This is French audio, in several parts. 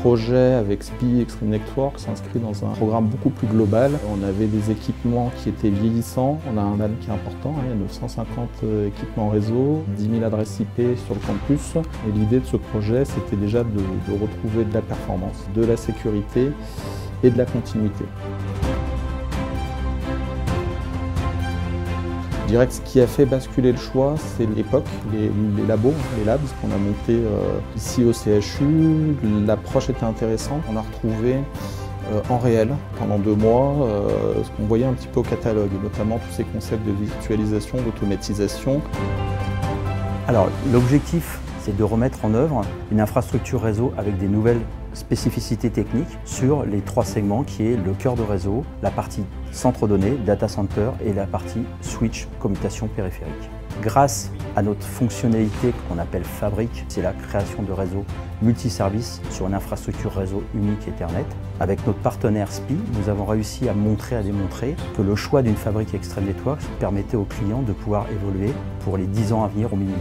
projet avec SPI Extreme Networks s'inscrit dans un programme beaucoup plus global. On avait des équipements qui étaient vieillissants. On a un LAN qui est important, il y a 950 équipements réseau, 10 000 adresses IP sur le campus. Et l'idée de ce projet, c'était déjà de retrouver de la performance, de la sécurité et de la continuité. Je dirais que ce qui a fait basculer le choix, c'est l'époque, les labos, les labs qu'on a montés ici au CHU. L'approche était intéressante. On a retrouvé en réel, pendant 2 mois, ce qu'on voyait un petit peu au catalogue, notamment tous ces concepts de virtualisation, d'automatisation. Alors, l'objectif, c'est de remettre en œuvre une infrastructure réseau avec des nouvelles spécificités techniques sur les 3 segments qui est le cœur de réseau, la partie centre données, data center et la partie switch, commutation périphérique. Grâce à notre fonctionnalité qu'on appelle Fabric, c'est la création de réseaux multiservices sur une infrastructure réseau unique Ethernet. Avec notre partenaire SPI, nous avons réussi à démontrer que le choix d'une Fabric Extreme Networks permettait aux clients de pouvoir évoluer pour les 10 ans à venir au minimum.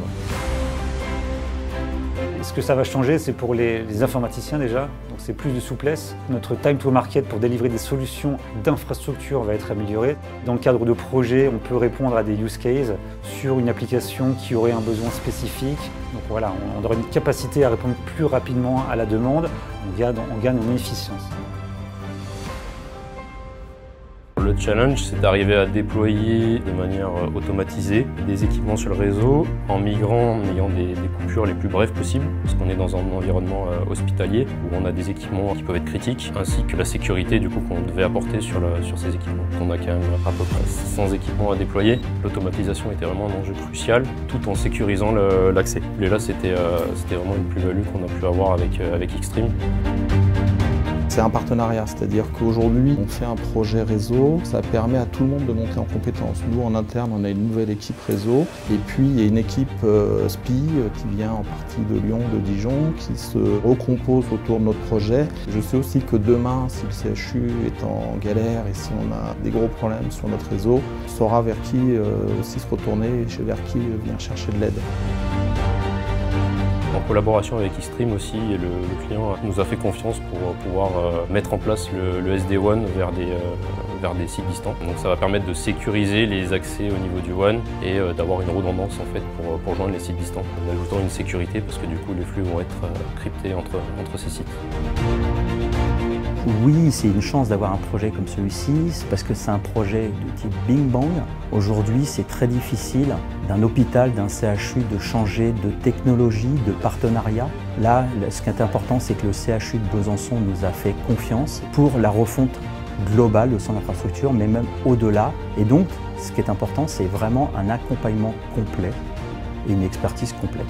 Ce que ça va changer, c'est pour les informaticiens déjà, donc c'est plus de souplesse. Notre time to market pour délivrer des solutions d'infrastructure va être amélioré. Dans le cadre de projets, on peut répondre à des use cases sur une application qui aurait un besoin spécifique. Donc voilà, on aura une capacité à répondre plus rapidement à la demande, on gagne en efficience. Le challenge, c'est d'arriver à déployer de manière automatisée des équipements sur le réseau en migrant, en ayant des coupures les plus brèves possibles, parce qu'on est dans un environnement hospitalier où on a des équipements qui peuvent être critiques, ainsi que la sécurité du coup qu'on devait apporter sur ces équipements. On a quand même à peu près 100 équipements à déployer. L'automatisation était vraiment un enjeu crucial, tout en sécurisant l'accès. Et là, c'était vraiment une plus-value qu'on a pu avoir avec Extreme. C'est un partenariat, c'est-à-dire qu'aujourd'hui, on fait un projet réseau, ça permet à tout le monde de monter en compétences. Nous, en interne, on a une nouvelle équipe réseau, et puis il y a une équipe SPI qui vient en partie de Lyon, de Dijon, qui se recompose autour de notre projet. Je sais aussi que demain, si le CHU est en galère et si on a des gros problèmes sur notre réseau, on saura vers qui aussi se retourner et vers qui venir chercher de l'aide. En collaboration avec Extreme aussi, et le client nous a fait confiance pour pouvoir mettre en place le SD-WAN vers des sites distants. Donc ça va permettre de sécuriser les accès au niveau du WAN et d'avoir une redondance en fait pour joindre les sites distants, en ajoutant une sécurité parce que du coup les flux vont être cryptés entre ces sites. Oui, c'est une chance d'avoir un projet comme celui-ci, parce que c'est un projet de type Bing Bang. Aujourd'hui, c'est très difficile d'un hôpital, d'un CHU de changer de technologie, de partenariat. Là, ce qui est important, c'est que le CHU de Besançon nous a fait confiance pour la refonte globale de son infrastructure, mais même au-delà. Et donc, ce qui est important, c'est vraiment un accompagnement complet et une expertise complète.